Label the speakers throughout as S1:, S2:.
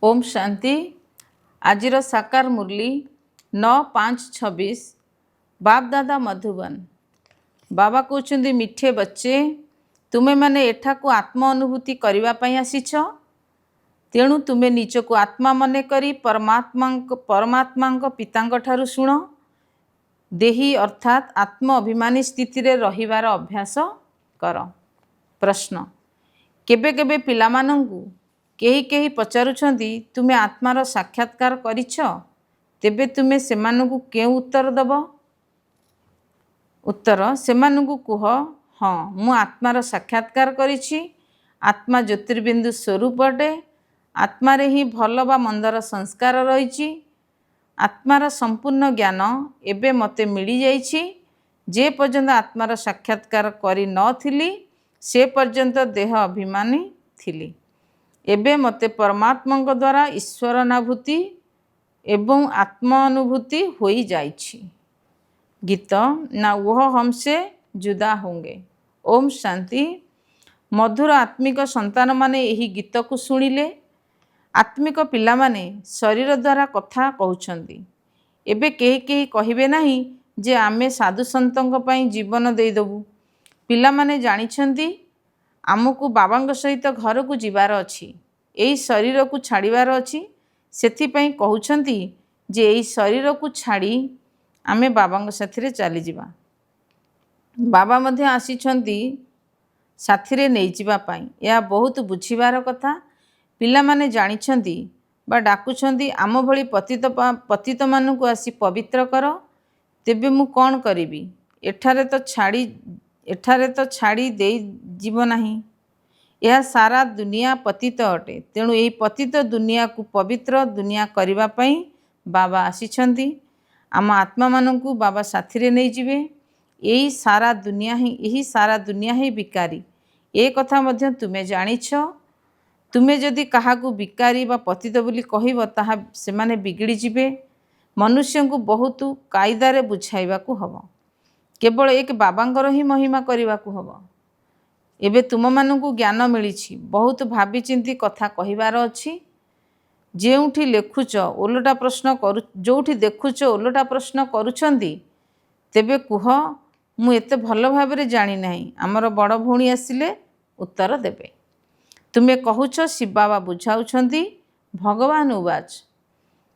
S1: ओम शांति। आजिर साकार मुरली 9/5/26 बाप दादा मधुबन। बाबा कहते मिठे बच्चे तुम्हें मैंने एठाकू आत्म अनुभूति करने आसीछ, तेणु तुम्हें निजको आत्मा मन करी परमात्मा पिता ठारू शुण। देही अर्थात आत्म अभिमानी स्थिति रे रहिबार अभ्यास कर। प्रश्न, केबे केबे पिलामानंकु केही केही पचारुछंती तुमे आत्मार साक्षात्कार करिछ, तेबे तुमे सेमानंकु केउ उत्तर दब? उत्तर, सेमानंकु कुह, हाँ मु आत्मार साक्षात्कार करिछि। आत्मा ज्योतिर्बिंदु स्वरूप अटे। आत्मारे ही भल बा मंदर संस्कार रहिछि। आत्मार संपूर्ण ज्ञान एबे मते मिली जाइछि। जे पर्यंत आत्मार साक्षात्कार करि नथिली से पर्यंत देह अभिमानी थिली। एबे मते परमात्मा द्वारा ईश्वरनाभूति एवं आत्मानुभूति होई जाइछि। गीत ना वह हमसे जुदा होंगे। ओम शांति। मधुर आत्मिक संतान माने यही गीत को सुनिले आत्मिक पिला माने शरीर द्वारा कथा कहउछंती। एबे केही केही कहिबे नाही जे आमे साधु संतंक पई जीवन देइदबु। पिला माने जानिछंती आमको बाबांग सहित घर को जीवार अच्छी, यही शरीर को छाड़ीबार अच्छी, सेथिपई कहउछंती जे यही शरीर को छाड़ी आमे बाबांग साथिरे चली जिबा। बाबा मध्य आसीछंती साथिरे नै जिबा पई। या बहुत बुझिबार कथा। पिला माने जानिछंती बा डाकुछंती आम भली पतित मानकु आसी पवित्र कर। तेबे मु कौन करिबी? एठारे तो छाड़ी दे जीव नाही। यह सारा दुनिया पतित अटे। तेणु यही पतित दुनिया को पवित्र दुनिया करिबा पई बाबा आसीछंती। आम आत्मा मानकु बाबा साथिरे नै जिवे। यही सारा दुनिया ही बिकारी। ए कथा मध्य तुमे जानिछ। तुमे जदि काहाकू बिकारी बा पतित बोली कहिब ताहा सेमाने बिगड़ी जिवे। मनुष्य को बहुत कायदारे बुझाइबा को हबो। केवल एक बाबांगर ही महिमा करने को हम। एबे तुम मानू ज्ञान मिली बहुत भावी चिंती कथा कहिबार अच्छी। जोठी लेखुच ओलटा प्रश्न जोठी देखुच ओलटा प्रश्न करुछंती, तेबे कुह मु एते भल भाबरे जानी नाही। आमर बड़ भौणी आसिले उत्तर देबे। तुमे कहूछ शिव बाबा बुझाउछंती। भगवान उवाच,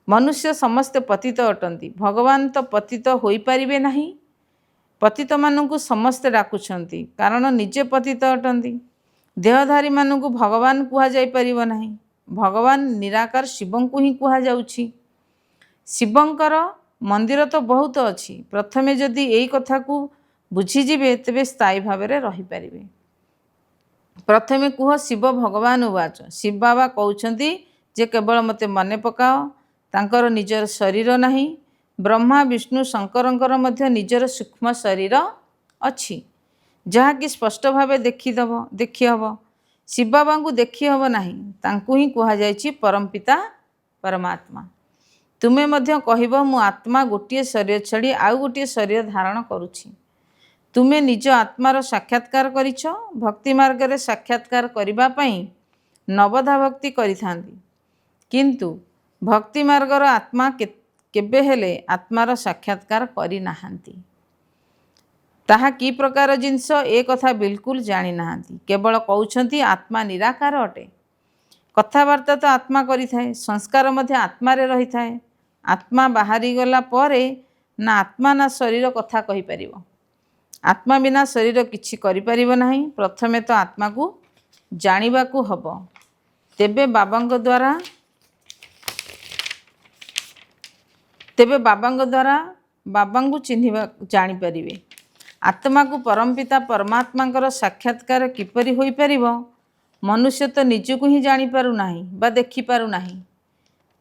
S1: मनुष्य समस्ते पतित अटंती, भगवान तो पतित होई पारिबे नाही। पतित मानू समस्ते डाकुछंती कारण निजे पतित अटंती। देहधारी मानू भगवान कुहा जाई परिबो नाही। भगवान निराकार शिवं को ही कुहा जाउछि। शिवंकर मंदिर तो बहुत अच्छी। प्रथमे जदि एई कथा को बुझीजिबे तेबे स्थायी भावरे रही पारिबे। प्रथमे कुह शिव भगवान उवाच। शिव बाबा कहउछंती जे केवल मते मने पकाओ। तांकर निजर शरीर नाही। ब्रह्मा विष्णु शंकरंकर मध्य निजर सूक्ष्म शरीर अच्छी, जहाँकि स्पष्ट भावे देखी हब। शिव बाबा को देखी हब नाही। तांकु ही कुहा जायछि परमपिता परमात्मा। तुमे मध्य कहिब मु आत्मा गोटिए शरीर छड़ी आउ गोटिए शरीर धारण करुछि। तुमे निज आत्मार साक्षात्कार करिछ। भक्ति मार्ग रे साक्षात्कार करिबा पई नवधा भक्ति करिथांती, किंतु भक्ति मार्गर आत्मा केबे हेले आत्मार साक्षात्कार करि नाहांती। ताहा की प्रकार जिनस ए कथा बिल्कुल जानी नाहांती। केवल कहउछंती आत्मा निराकार अटे। कथावार्ता तो आत्मा करि थाए, संस्कार मध्य आत्मा रे रही थाए। आत्मा बाहरी गला परे ना आत्मा ना शरीर कथा कहि परिबो। आत्मा बिना शरीर किछि करि परिबो नाही। प्रथमे तो आत्मा को जानिबा को हबो, तेबे बाबांग द्वारा बाबांगु चिन्हिबा जानि परिबे। आत्मा को परमपिता परमात्मा साक्षात्कार किपरि होई परिबो? मनुष्य तो निजको ही जानी पारु नाही बा देखि पारु नाही।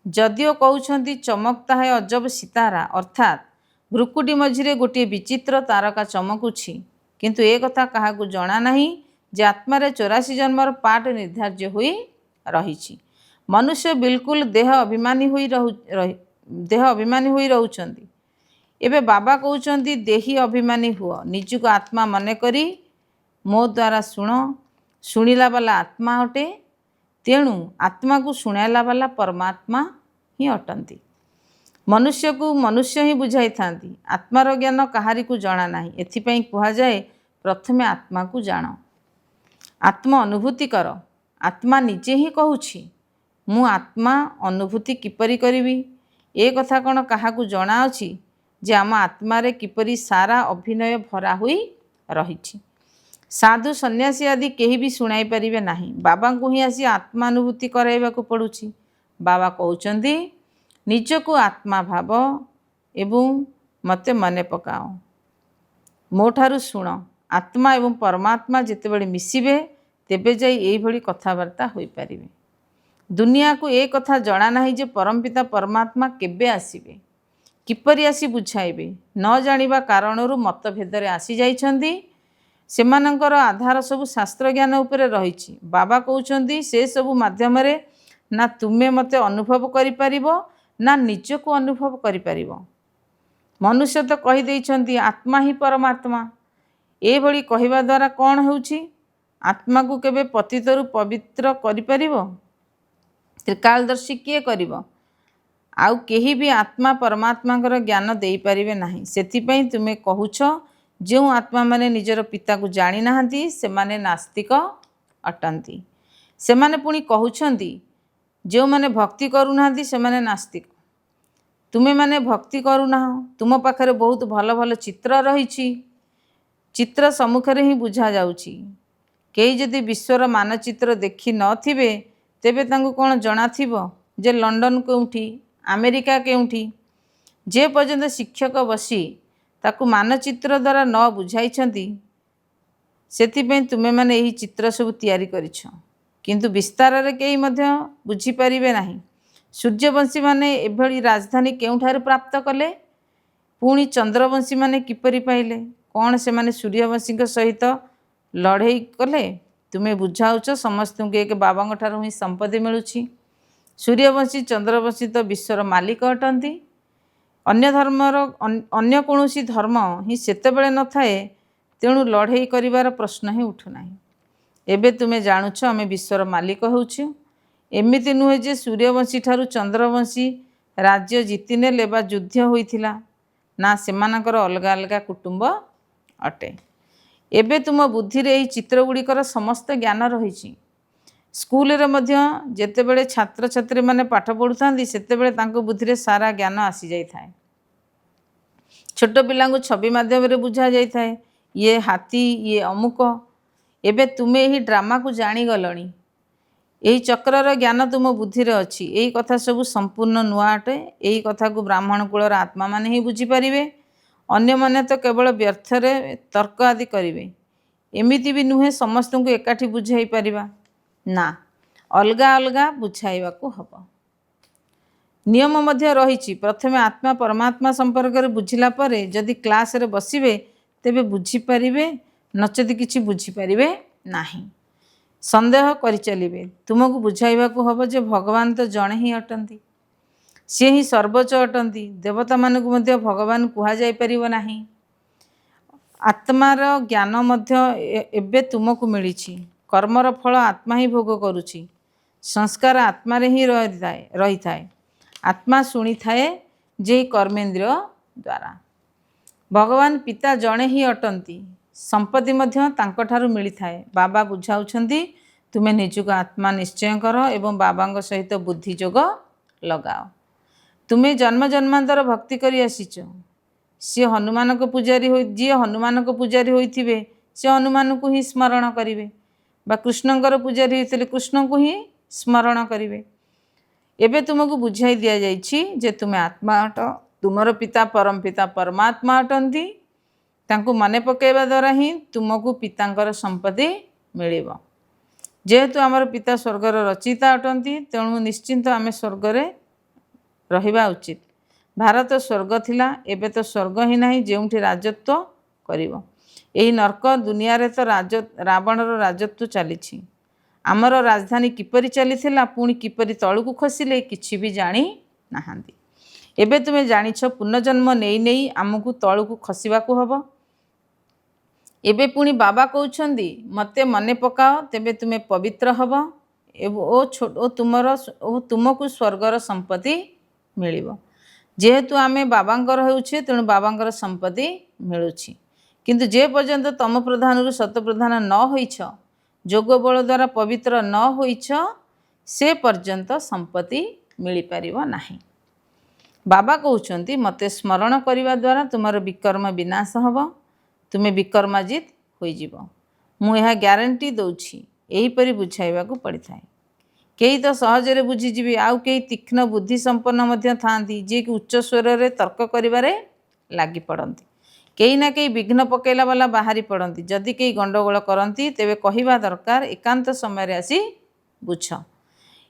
S1: जदिओ कहउछंती चमकता है अजब सितारा, अर्थात भ्रुकुटी मझिरे गोटे विचित्र तारका चमकुछि, किंतु ए कथा काहाकू जणा नाही जे आत्मारे 84 जन्मर पाठ निर्धार्य होई रहिछि। मनुष्य बिल्कुल देह अभिमानी होई रहउछंती। एबे बाबा कहउछंती देही अभिमानी हुआ, निजको आत्मा मने करी मो द्वारा शुण। शुणिला वाला आत्मा अटे। तेणु आत्मा को शुणाइला वाला परमात्मा ही अटंती। मनुष्य को मनुष्य ही बुझाई थांती। आत्मार ज्ञान कहारी को जना नाही। एथिपाई कहा जाए प्रथमे आत्मा को जान, आत्मा अनुभूति कर। आत्मा निजे ही कहूछि मु आत्मा अनुभूति किपरि करिवि। ए कथा कौन काहाकू जना अछि जे आम आत्मारे किपरि सारा अभिनय भरा हुई रही। साधु सन्यासी आदि केही भी शुणाई परिवे नाही। बाबा को ही आसी आत्मानुभूति कराइबा को पड़ुछि। बाबा कहउचंदी निजको आत्मा भाव एवं मते मने पकाओ। मोठारु शुण, आत्मा एवं परमात्मा जेतेबेले मिसिबे तेबे जाई एई भली कथावार्ता होई परिबे। दुनिया को ए कथा जना नाही जे परमपिता परमात्मा केबे आसीबे, किपरि आसी बुझाइबे। न जानिबा कारणरू मतभेदरे आसी जाइछंदी। सेमानंकर आधार सबु शास्त्र ज्ञान उपरे रहिछि। बाबा कहउचंदी से सबु माध्यमरे ना तुमे मते अनुभव करि परिबो ना निजको अनुभव करि परिबो। मनुष्य तो कहि देइछंती आत्मा ही परमात्मा। ए भली कहिबा द्वारा कौन होउछि? आत्मा को केबे पतितरु पवित्र करि परिबो? त्रिकालदर्शी किए करिबो? आउ केही भी आत्मा परमात्मा ज्ञान देई परिबे नाही। सेथिपई तुमे कहूछ जो आत्मा माने निजर पिता को जानी नाहंती सेमाने नास्तिक अटंती। सेमाने पुणी कहउछंती जो माने भक्ति करू नाहंती सेमाने नास्तिक। तुमे माने भक्ति करू नाह, तुम पाखरे बहुत भल भल चित्र रहिछि। चित्र सम्मुखरे ही बुझा जाउछि। केही जदि विश्वर मानचित्र देखि नथिबे तेबे तांको कोन जणा थिबो जे लंडन केउठी, अमेरिका केउठी। जे पर्यंत शिक्षक बसी ताकू मानचित्र द्वारा न बुझाइछंती सेथिपई तुमे माने एही चित्र सब तैयारी करिछ, किंतु विस्तार रे केही मध्य बुझी परिबे नाही। सूर्यवंशी माने एभली राजधानी केउठार प्राप्त कले? पुणी चंद्रवंशी माने किपरि पाइले? कौन से माने सूर्यवंशी सहित लड़ई कले? तुमे बुझाउछ समस्त एक बाबा ठारू ही संपत्ति मिलुछि। सूर्यवंशी चंद्रवंशी तो विश्वर मालिक अटंती। अन्य धर्मर अन्य कौनसी धर्म ही सेतेबेले न थाए, तेणु लड़ई करिवार प्रश्न ही उठुनाही। एबे तुमे जानुछ आमे विश्वर मालिक होउछु। एमिति नुहे जे सूर्यवंशी ठारू चंद्रवंशी राज्य जीति नेले बा युद्ध होइथिला ना, सेमानकर अलगा अलगा कुटुंब अटे। एबे तुम बुद्धि रे एही चित्र गुड़िकर समस्त ज्ञान रहिछि। स्कूल रे मध्य जेतेबेले छात्र छात्री माने पाठ पढ़ुथांती सेतेबेले तांको बुद्धि रे सारा ज्ञान आसी जाई थाए। छोट पिलांको छवि माध्यम रे बुझा जाई थाए, ये हाथी ये अमुक। एबे तुमे एही ड्रामा को जानी गलणी। एही चक्रर ज्ञान तुम बुद्धि रे अछि। एही कथा सब संपूर्ण नुआ अटे। एही कथा को ब्राह्मण कुलर आत्मा माने ही बुझी परिबे। अन्य माने तो केवल व्यर्थ रे तर्क आदि करिवे। एमिति भी नुहे समस्त को एकाठी बुझाई परिबा ना, अलगा अलगा बुझाइबा को हबो। नियम मध्य रहिछि। प्रथमे आत्मा परमात्मा संपर्क रे बुझिला परे जदि क्लास रे बसिबे तेबे बुझी परिबे, नचेत किछि बुझी परिबे नाही। संदेह करि चलिबे। तुमको बुझाइबा को हबो जे भगवान तो जणे ही अटंती, से ही सर्वोच्च अटंती। देवता मानकु मध्य भगवान कुहा जाई परिबो नाही। आत्मार ज्ञान मध्य एबे तुमको मिलिछि। कर्मर फल आत्मा ही भोग करुछि। संस्कार आत्मा रे ही रही थाए। आत्मा शुणी थाए जे कर्मेंद्रिय द्वारा। भगवान पिता जणे ही अटंती। संपत्ति मध्य तांको ठारू मिली थाए। बाबा बुझाउछंती तुमे निजुक आत्मा निश्चय कर एवं बाबांग सहित बुद्धि जोग लगाओ। तुमे जन्म जन्मांतर भक्ति करी आसीच। सी हनुमान को पूजारी हो, जी हनुमान को पूजारी होइथिबे से हनुमान को ही स्मरण करिवे, बा कृष्णंकर पूजारी होइथिले कृष्ण को ही स्मरण करिवे। एबे तुमको बुझाई दिया जाइछि जे तुमे आत्मा अट। तुमर पिता परम पिता परमात्मा अटंती। तांको मने पकेइबा द्वारा ही तुमको पितांकर संपत्ति मिलिबो। जेहेतु आमर पिता स्वर्गर रचिता अटंती तेणु निश्चिंत आमे स्वर्गरे रहिबा उचित। भारत स्वर्ग थिला, एबे तो स्वर्ग ही नाही जेउठी राजत्व करिवो। एही नरक दुनिया रे तो रावणर राजत्व चलीछि। आमर राजधानी किपरि चलीथिला पुणी किपरि तळुकु खसिले किछि भी जानी नाहांती। एबे तुमे जानिछ पुनर्जन्म नेई नेई आमकु तळुकु खसिबाकु हबो। एबे पुणी बाबा कहउछंदी मते मने पकाओ तेबे तुमे पवित्र हबो। ଓ ତୁମକୁ ସ୍वर्ଗର ସମ୍ପତ୍ତି ମିଳିବ। ଯେହେତୁ ଆମେ ବାବାଙ୍କର ହେଉଛେ ତେଣୁ ବାବାଙ୍କର ସମ୍ପତ୍ତି ମିଳୁଛି। କିନ୍ତୁ ଯେ ପର୍ଯ୍ୟନ୍ତ ତମ ପ୍ରଧାନରୁ ଶତପ୍ରଧାନ ନ ହୋଇଛ, ଯୋଗ ବଳ ଦ୍ୱାରା ପବିତ୍ର ନ ହୋଇଛ, ସେ ପର୍ଯ୍ୟନ୍ତ ସମ୍ପତ୍ତି ମିଳିପାରିବ ନାହିଁ। ବାବା କହୁଛନ୍ତି ମୋତେ ସ୍ମରଣ କରିବା ଦ୍ୱାରା ତୁମର ବିକର୍ମ ବିନାଶ ହେବ, ତୁମେ ବିକର୍ମାଜିତ ହୋଇଯିବ। ମୁଁ ଏହା ଗ୍ୟାରେଣ୍ଟି ଦେଉଛି। ଏହିପରି ବୁଝାଇବାକୁ ପଡ଼ିଥାଏ। କେହି ତ ସହଜରେ ବୁଝିଯିବେ, ଆଉ କେହି ତୀକ୍ଷ୍ଣ ବୁଦ୍ଧି ସମ୍ପନ୍ନ ମଧ୍ୟ ଥାଆନ୍ତି, ଯିଏକି ଉଚ୍ଚ ସ୍ୱରରେ ତର୍କ କରିବାରେ ଲାଗି ପଡ଼ନ୍ତି। କେହି ନା କେହି ବିଘ୍ନ ପକାଇଲା ବାଲା ବାହାରି ପଡ଼ନ୍ତି। ଯଦି କେହି ଗଣ୍ଡଗୋଳ କରନ୍ତି ତେବେ କହିବା ଦରକାର, ଏକାନ୍ତ ସମୟରେ ଆସି ବୁଝ।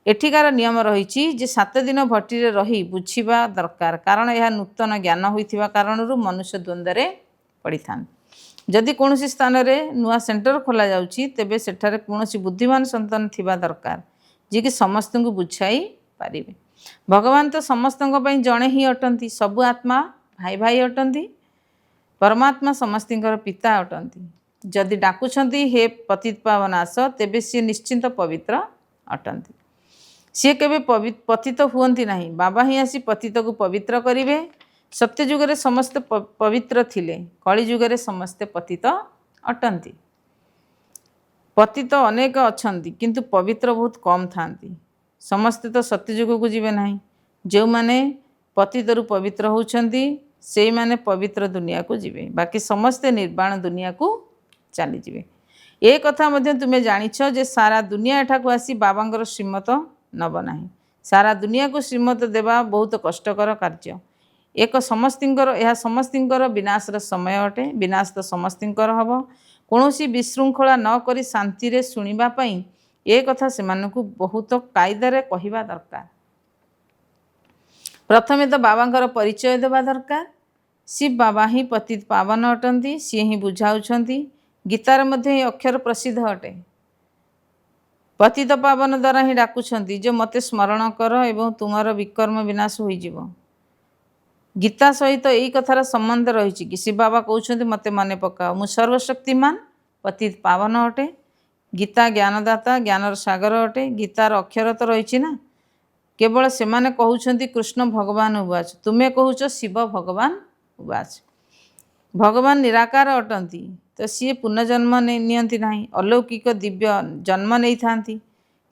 S1: ଏଠିକାର ନିୟମ ରହିଛି ଯେ 7 ଦିନ ଭଟ୍ଟିରେ ରହି ବୁଝିବା ଦରକାର, କାରଣ ଏହା ନୂତନ ଜ୍ଞାନ ହୋଇଥିବା କାରଣରୁ ମନୁଷ୍ୟ ଦ୍ୱନ୍ଦ୍ୱରେ ପଡ଼ିଥାନ୍ତି। ଯଦି କୌଣସି ସ୍ଥାନରେ ନୂଆ ସେଣ୍ଟର ଖୋଲାଯାଉଛି ତେବେ ସେଠାରେ କୌଣସି ବୁଦ୍ଧିମାନ ସନ୍ତାନ ଥିବା ଦରକାର, ଯିଏକି ସମସ୍ତଙ୍କୁ ବୁଝାଇ ପାରିବେ। ଭଗବାନ ତ ସମସ୍ତଙ୍କ ପାଇଁ ଜଣେ ହିଁ ଅଟନ୍ତି। ସବୁ ଆତ୍ମା ଭାଇ ଭାଇ ଅଟନ୍ତି। ପରମାତ୍ମା ସମସ୍ତଙ୍କର ପିତା ଅଟନ୍ତି। ଯଦି ଡାକୁଛନ୍ତି ହେ ପତିତ ପାବନ ଆସ, ତେବେ ସିଏ ନିଶ୍ଚିନ୍ତ ପବିତ୍ର ଅଟନ୍ତି। ସିଏ କେବେ ପତିତ ହୁଅନ୍ତି ନାହିଁ। ବାବା ହିଁ ଆସି ପତିତକୁ ପବିତ୍ର କରିବେ। ସତ୍ୟ ଯୁଗରେ ସମସ୍ତେ ପବିତ୍ର ଥିଲେ, କଳି ଯୁଗରେ ସମସ୍ତେ ପତିତ ଅଟନ୍ତି। ପତିତ ଅନେକ ଅଛନ୍ତି କିନ୍ତୁ ପବିତ୍ର ବହୁତ କମ୍ ଥାଆନ୍ତି। ସମସ୍ତେ ତ ସତ୍ୟଯୁଗକୁ ଯିବେ ନାହିଁ। ଯେଉଁମାନେ ପତିତରୁ ପବିତ୍ର ହେଉଛନ୍ତି ସେଇମାନେ ପବିତ୍ର ଦୁନିଆକୁ ଯିବେ, ବାକି ସମସ୍ତେ ନିର୍ବାଣ ଦୁନିଆକୁ ଚାଲିଯିବେ। ଏ କଥା ମଧ୍ୟ ତୁମେ ଜାଣିଛ ଯେ ସାରା ଦୁନିଆ ଏଠାକୁ ଆସି ବାବାଙ୍କର ଶ୍ରୀମତ ନେବ ନାହିଁ। ସାରା ଦୁନିଆକୁ ଶ୍ରୀମତ ଦେବା ବହୁତ କଷ୍ଟକର କାର୍ଯ୍ୟ। ଏହା ସମସ୍ତଙ୍କର ବିନାଶର ସମୟ ଅଟେ। ବିନାଶ ତ ସମସ୍ତଙ୍କର ହେବ। କୌଣସି ବିଶୃଙ୍ଖଳା ନ କରି ଶାନ୍ତିରେ ଶୁଣିବା ପାଇଁ ଏ କଥା ସେମାନଙ୍କୁ ବହୁତ କାଇଦାରେ କହିବା ଦରକାର। ପ୍ରଥମେ ତ ବାବାଙ୍କର ପରିଚୟ ଦେବା ଦରକାର। ଶିବ ବାବା ହିଁ ପତିତ ପାବନ ଅଟନ୍ତି। ସିଏ ହିଁ ବୁଝାଉଛନ୍ତି। ଗୀତାରେ ମଧ୍ୟ ଏହି ଅକ୍ଷର ପ୍ରସିଦ୍ଧ ଅଟେ। ପତିତ ପାବନ ଦ୍ୱାରା ହିଁ ଡାକୁଛନ୍ତି ଯେ ମୋତେ ସ୍ମରଣ କର ଏବଂ ତୁମର ବିକର୍ମ ବିନାଶ ହୋଇଯିବ। ଗୀତା ସହିତ ଏଇ କଥାର ସମ୍ବନ୍ଧ ରହିଛି କି ଶିବ ବାବା କହୁଛନ୍ତି ମୋତେ ମନେ ପକାଅ, ମୁଁ ସର୍ବଶକ୍ତିମାନ ପତିତ ପାବନ ଅଟେ। ଗୀତା ଜ୍ଞାନଦାତା, ଜ୍ଞାନର ସାଗର ଅଟେ। ଗୀତାର ଅକ୍ଷର ତ ରହିଛି ନା। କେବଳ ସେମାନେ କହୁଛନ୍ତି କୃଷ୍ଣ ଭଗବାନ ଉବାଚ, ତୁମେ କହୁଛ ଶିବ ଭଗବାନ ଉବାଚ। ଭଗବାନ ନିରାକାର ଅଟନ୍ତି, ତ ସିଏ ପୁନର୍ଜନ୍ମ ନିଅନ୍ତି ନାହିଁ, ଅଲୌକିକ ଦିବ୍ୟ ଜନ୍ମ ନେଇଥାନ୍ତି।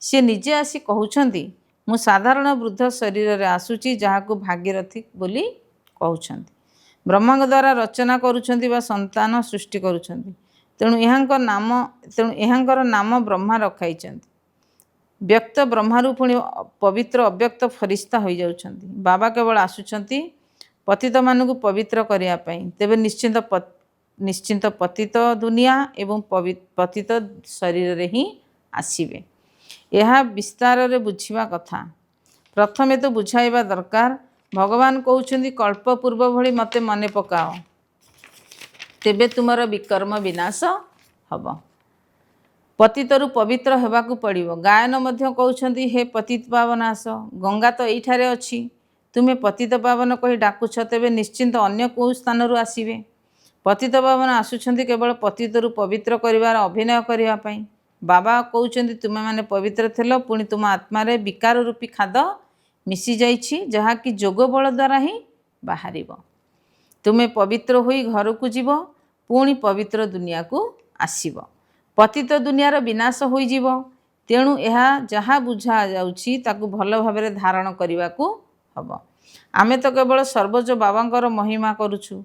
S1: ସିଏ ନିଜେ ଆସି କହୁଛନ୍ତି ମୁଁ ସାଧାରଣ ବୃଦ୍ଧ ଶରୀରରେ ଆସୁଛି, ଯାହାକୁ ଭାଗୀରଥୀ ବୋଲି କହୁଛନ୍ତି। ବ୍ରହ୍ମାଙ୍କ ଦ୍ୱାରା ରଚନା କରୁଛନ୍ତି ବା ସନ୍ତାନ ସୃଷ୍ଟି କରୁଛନ୍ତି। ତେଣୁ ଏହାଙ୍କର ନାମ ବ୍ରହ୍ମା ରଖାଇଛନ୍ତି। ବ୍ୟକ୍ତ ବ୍ରହ୍ମାରୁ ପୁଣି ପବିତ୍ର ଅବ୍ୟକ୍ତ ଫରିସ୍ତା ହୋଇଯାଉଛନ୍ତି। ବାବା କେବଳ ଆସୁଛନ୍ତି ପତିତମାନଙ୍କୁ ପବିତ୍ର କରିବା ପାଇଁ। ତେବେ ନିଶ୍ଚିନ୍ତ ପତିତ ଦୁନିଆ ଏବଂ ପତିତ ଶରୀରରେ ହିଁ ଆସିବେ। ଏହା ବିସ୍ତାରରେ ବୁଝିବା କଥା। ପ୍ରଥମେ ତ ବୁଝାଇବା ଦରକାର। ଭଗବାନ କହୁଛନ୍ତି କଳ୍ପ ପୂର୍ବ ଭଳି ମୋତେ ମନେ ପକାଅ, ତେବେ ତୁମର ବିକର୍ମ ବିନାଶ ହେବ। ପତିତରୁ ପବିତ୍ର ହେବାକୁ ପଡ଼ିବ। ଗାୟନ ମଧ୍ୟ କହୁଛନ୍ତି ହେ ପତିତ ପାବନ ଆସ। ଗଙ୍ଗା ତ ଏଇଠାରେ ଅଛି। ତୁମେ ପତିତ ପାବନ କହି ଡାକୁଛ, ତେବେ ନିଶ୍ଚିନ୍ତ ଅନ୍ୟ କେଉଁ ସ୍ଥାନରୁ ଆସିବେ। ପତିତ ପାବନ ଆସୁଛନ୍ତି କେବଳ ପତିତରୁ ପବିତ୍ର କରିବାର ଅଭିନୟ କରିବା ପାଇଁ। ବାବା କହୁଛନ୍ତି ତୁମେମାନେ ପବିତ୍ର ଥିଲ, ପୁଣି ତୁମ ଆତ୍ମାରେ ବିକାର ରୂପୀ ଖାଦ ମିଶିଯାଇଛି, ଯାହାକି ଯୋଗ ବଳ ଦ୍ୱାରା ହିଁ ବାହାରିବ। ତୁମେ ପବିତ୍ର ହୋଇ ଘରକୁ ଯିବ, ପୁଣି ପବିତ୍ର ଦୁନିଆକୁ ଆସିବ। ପତିତ ଦୁନିଆର ବିନାଶ ହୋଇଯିବ। ତେଣୁ ଏହା ଯାହା ବୁଝାଯାଉଛି ତାକୁ ଭଲ ଭାବରେ ଧାରଣ କରିବାକୁ ହେବ। ଆମେ ତ କେବଳ ସର୍ବୋଚ୍ଚ ବାବାଙ୍କର ମହିମା କରୁଛୁ।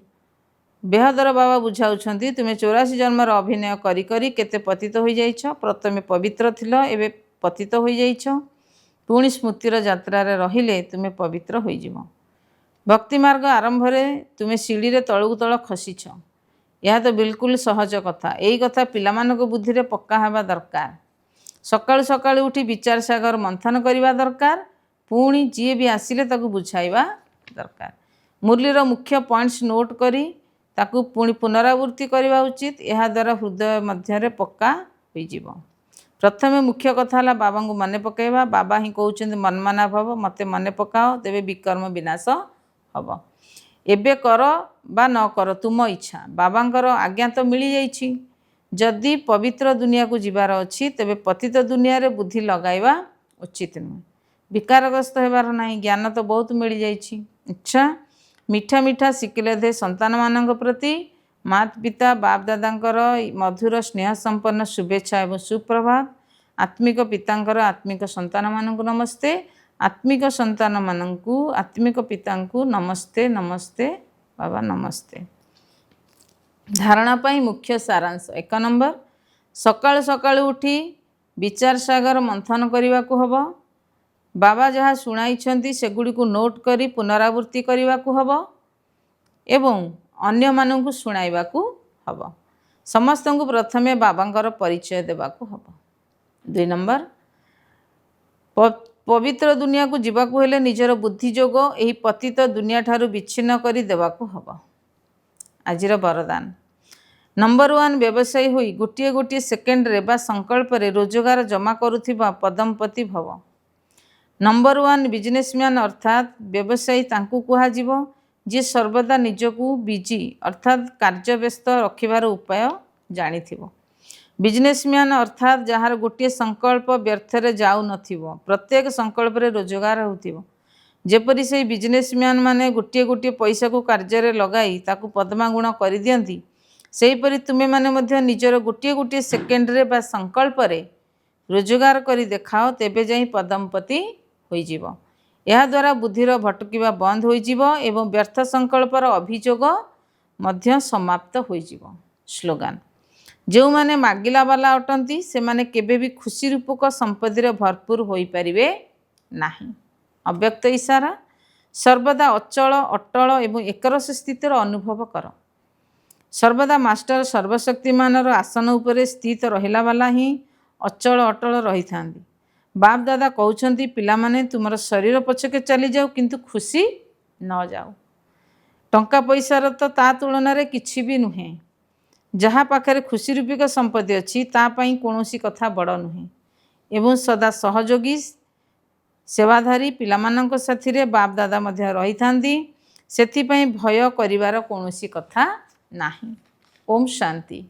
S1: ବେହଦର ବାବା ବୁଝାଉଛନ୍ତି ତୁମେ 84 ଜନ୍ମର ଅଭିନୟ କରି କରି କେତେ ପତିତ ହୋଇଯାଇଛ। ପ୍ରଥମେ ପବିତ୍ର ଥିଲ, ଏବେ ପତିତ ହୋଇଯାଇଛ। ପୁଣି ସ୍ମୃତିର ଯାତ୍ରାରେ ରହିଲେ ତୁମେ ପବିତ୍ର ହୋଇଯିବ। ଭକ୍ତି ମାର୍ଗ ଆରମ୍ଭରେ ତୁମେ ସିଡ଼ିରେ ତଳକୁ ତଳ ଖସିଛ। ଏହା ତ ବିଲକୁଲ ସହଜ କଥା। ଏଇ କଥା ପିଲାମାନଙ୍କ ବୁଦ୍ଧିରେ ପକ୍କା ହେବା ଦରକାର। ସକାଳୁ ସକାଳୁ ଉଠି ବିଚାର ସାଗର ମନ୍ଥନ କରିବା ଦରକାର। ପୁଣି ଯିଏ ବି ଆସିଲେ ତାକୁ ବୁଝାଇବା ଦରକାର। ମୁରଲୀର ମୁଖ୍ୟ ପଏଣ୍ଟସ୍ ନୋଟ୍ କରି ତାକୁ ପୁଣି ପୁନରାବୃତ୍ତି କରିବା ଉଚିତ। ଏହାଦ୍ୱାରା ହୃଦୟ ମଧ୍ୟରେ ପକ୍କା ହୋଇଯିବ। ପ୍ରଥମେ ମୁଖ୍ୟ କଥା ହେଲା ବାବାଙ୍କୁ ମନେ ପକାଇବା। ବାବା ହିଁ କହୁଛନ୍ତି ମନ୍ମନା ଭବ, ମୋତେ ମନେ ପକାଅ, ତେବେ ବିକର୍ମ ବିନାଶ ହେବ। ଏବେ କର ବା ନ କର ତୁମ ଇଚ୍ଛା। ବାବାଙ୍କର ଆଜ୍ଞା ତ ମିଳିଯାଇଛି। जदि पवित्र दुनिया को जीवार अच्छी तेबे पतित दुनिया रे बुद्धि लगाइबा उचित नुहे। विकारग्रस्त होबार नहीं, ज्ञान तो बहुत मिल जाइछि। अच्छा, मीठा मीठा शिखिले दे संतान मानक प्रति माता पिता बाप दादांकर मधुर स्नेह संपन्न शुभेच्छा एवं सुप्रभात। आत्मिक पितांकर आत्मिक संतान मानक नमस्ते, आत्मिक संतान मानकु आत्मिक पितांकु नमस्ते नमस्ते बाबा नमस्ते। धारणा पाई मुख्य सारांश। 1 नंबर, सकाळु सकाळु उठी विचार सागर मंथन करने को हब। बाबा जहाँ शुणाई सेगुड़ी को नोट करी पुनरावृत्ति करने को हब एवं अन्य मानू शुणाइबा को हब। समस्त को प्रथमे बाबांकर परिचय देवा को हब। 2 नंबर, पवित्र दुनिया को जीवाक हेले निजर बुद्धि जोग एही पतित दुनिया ठारू विच्छिन्न करी देवा को हब। आजिर वरदान। नंबर 1, व्यवसायी होई गोटे गोटे सेकेंड रे बा संकल्प रे रोजगार जमा करुथिबा पदमपति भव। नंबर 1, बिजनेसमैन अर्थात व्यवसायी तांकु कुहा जीवो जे सर्वदा निजकू बिजी अर्थात कार्य व्यस्त रखिबार उपाय जानिथिबो। बिजनेसमैन अर्थात जहार गोटे संकल्प व्यर्थ रे जाऊ नथिबो, प्रत्येक संकल्प रे रोजगार होथिबो। जेपरि से बिजनेसमैन माने गोटे गोटे पैसा को कार्य रे लगाई ताकू पद्मागुण करि दियंती, सेहीपरि तुमे माने मध्य निजर गोटे गोटे सेकेंड रे बा संकल्प रे रोजगार करी देखाओ, तेबे जाई पदमपति होई जीवो। यह द्वारा बुद्धिर भटकिबा बंद होई जीवो एवं व्यर्थ संकल्पर अभियोग मध्य समाप्त होई जीवो। स्लोगान। जो माने मागिला वाला अटंती से माने केबे भी खुशी रूपक संपत्ति रे भरपूर होई परिबे नाही। अव्यक्त इशारा। सर्वदा अचल अटल एवं एकरस स्थितिर अनुभव कर। सर्वदा मास्टर सर्वशक्तिमान आसन उपरे स्थित रहिला वाला ही अचल अटल रही थांदी। बाप दादा कहउछंती पिला माने तुमर शरीर पछके चली जाओ किंतु खुशी न जाओ। टंका पैसार तो ता तुलन रे किछि भी नुहे। जहाँ पाखरे खुशी रूपिक संपत्ति अच्छी ता पाई कौनसी कथा बड़ नुहे एवं सदा सहयोगी सेवाधारी पिलामानंक साथीरे बाप दादा मध्य रही थांदी, सेथिपाई भय करिवार कौनसी कथा नाही। ओम शांति।